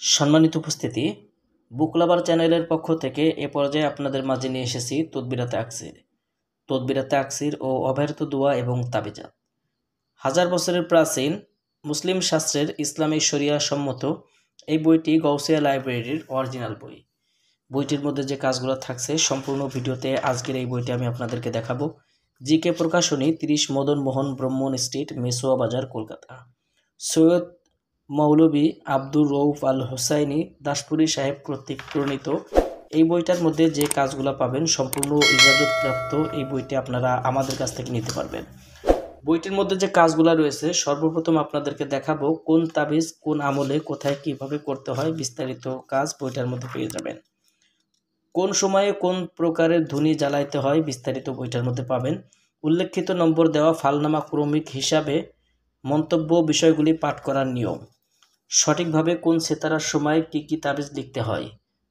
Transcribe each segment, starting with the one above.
সম্মানিত উপস্থিতি, বুক লাভার চ্যানেলের পক্ষ থেকে এ পর্যায়ে আপনাদের মাঝে নিয়ে এসেছি তদবিরাতে আকসির ও অব্যাহত দোয়া এবং তাবিজাত। হাজার বছরের প্রাচীন মুসলিম শাস্ত্রের ইসলামী শরিয়া সম্মত এই বইটি গৌসিয়া লাইব্রেরির অরিজিনাল বই। বইটির মধ্যে যে কাজগুলো থাকছে সম্পূর্ণ ভিডিওতে আজকের এই বইটি আমি আপনাদেরকে দেখাবো। জিকে প্রকাশনী, 30 মদন মোহন ব্রহ্মণ স্ট্রিট, মেসোয়া বাজার, কলকাতা। সৈয়দ মৌলভী আব্দুর রউফ আল হোসাইনি দাসপুরী সাহেব কর্তৃক প্রণীত এই বইটার মধ্যে যে কাজগুলো পাবেন সম্পূর্ণ ইজাজতপ্রাপ্ত। এই বইটি আপনারা আমাদের কাছ থেকে নিতে পারবেন। বইটির মধ্যে যে কাজগুলো রয়েছে, সর্বপ্রথম আপনাদেরকে দেখাবো কোন তাবিজ কোন আমলে কোথায় কিভাবে করতে হয়, বিস্তারিত কাজ বইটার মধ্যে পেয়ে যাবেন। কোন সময়ে কোন প্রকারের ধুনি জ্বালাইতে হয়, বিস্তারিত বইটার মধ্যে পাবেন। উল্লেখিত নম্বর দেওয়া ফালনামা ক্রমিক হিসাবে মন্তব্য, বিষয়গুলি পাঠ করার নিয়ম, সঠিকভাবে কোন সেতারার সময় কি তাবিজ লিখতে হয়,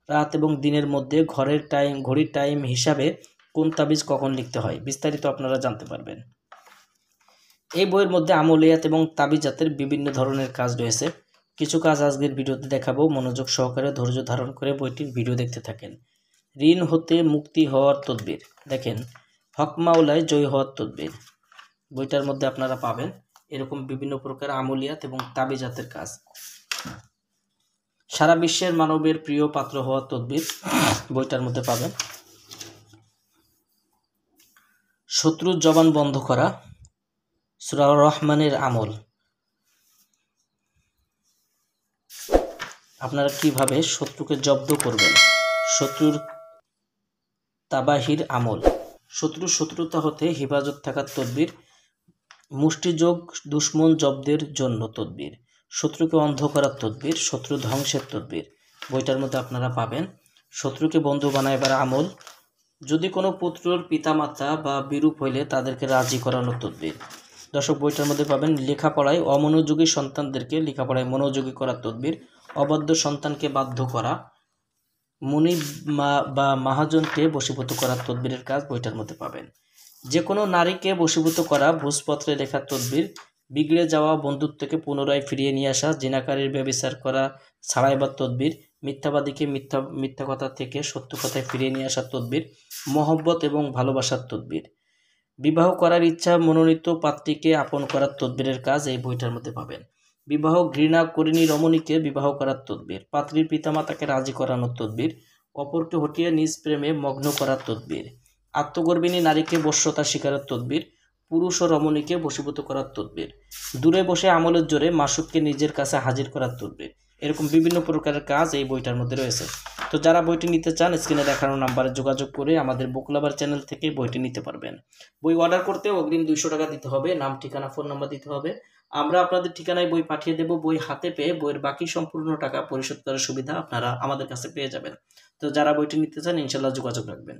রাত এবং দিনের মধ্যে ঘড়ির টাইম হিসাবে কোন তাবিজ কখন লিখতে হয়, বিস্তারিত আপনারা জানতে পারবেন। এই বইয়ের মধ্যে আমলিয়াত এবং তাবিজাতের বিভিন্ন ধরনের কাজ রয়েছে। কিছু কাজ আজকের ভিডিওতে দেখাবো। মনোযোগ সহকারে ধৈর্য ধারণ করে বইটির ভিডিও দেখতে থাকেন। ঋণ হতে মুক্তি হওয়ার তদবির, দেখেন হক মাওলায় জয় হওয়ার তদবির। বইটার মধ্যে আপনারা পাবেন এরকম বিভিন্ন প্রকার আমলিয়াত এবং তাবিজাতের কাজ। সারা বিশ্বের মানবের প্রিয় পাত্র হওয়ার তদবির বইটার মধ্যে পাবেন। শত্রুর জবান বন্ধ করা, সূরা রহমানের আমল, আপনারা কিভাবে শত্রুকে জব্দ করবেন, শত্রুর তাবাহির আমল, শত্রুতা হতে হেফাজত থাকার তদবির, মুষ্টিযোগ দুশ্মন জব্দের জন্য তদবির, শত্রুকে অন্ধ করার তদবির, শত্রু ধ্বংসের তদবির বইটার মধ্যে আপনারা পাবেন। শত্রুকে বন্ধু বানাইবার আমল, যদি কোনো পুত্রর পিতামাতা বা বিরূপ হইলে তাদেরকে রাজি করানোর তদবির। দর্শক, বইটার মধ্যে পাবেন লেখাপড়ায় অমনোযোগী সন্তানদেরকে লেখাপড়ায় মনোযোগী করার তদবির, অবাধ্য সন্তানকে বাধ্য করা, মুনি বা মহাজনকে বশীভূত করার তদবিরের কাজ বইটার মধ্যে পাবেন। যে কোনো নারীকে বশীভূত করা, ভোজপত্রে লেখার তদবির, বিগড়ে যাওয়া বন্ধুত্বকে পুনরায় ফিরিয়ে নিয়ে আসা, জিনাকারীর ব্যভিচার করা ছাড়াইবার তদবির, মিথ্যাবাদীকে মিথ্যা কথা থেকে সত্য কথায় ফিরিয়ে নিয়ে আসার তদবির, মহব্বত এবং ভালোবাসার তদবির, বিবাহ করার ইচ্ছা মনোনীত পাত্রীকে আপন করার তদবিরের কাজ এই বইটার মধ্যে পাবেন। বিবাহ ঘৃণা করিনী রমণীকে বিবাহ করার তদবির, পাত্রীর পিতামাতাকে রাজি করানোর তদবির, অপরকে হটিয়ে নিজ প্রেমে মগ্ন করার তদবির, আত্মগর্বিণী নারীকে বশ্যতা শিকারের তদবির, পুরুষ ও রমণীকে বশীভূত করার তদবির, দূরে বসে আমলের জোরে মাসুককে নিজের কাছে হাজির করার তদবির। এরকম বিভিন্ন প্রকারের কাজ এই বইটার মধ্যে রয়েছে। তো যারা বইটি নিতে চান, স্ক্রিনে দেখানো নাম্বারে যোগাযোগ করে আমাদের বুক লাভার চ্যানেল থেকে বইটি নিতে পারবেন। বই অর্ডার করতে অগ্রিম 200 টাকা দিতে হবে, নাম, ঠিকানা, ফোন নাম্বার দিতে হবে। আমরা আপনাদের ঠিকানায় বই পাঠিয়ে দেব। বই হাতে পেয়ে বইয়ের বাকি সম্পূর্ণ টাকা পরিশোধ করার সুবিধা আপনারা আমাদের কাছে পেয়ে যাবেন। তো যারা বইটি নিতে চান ইনশাল্লাহ যোগাযোগ রাখবেন।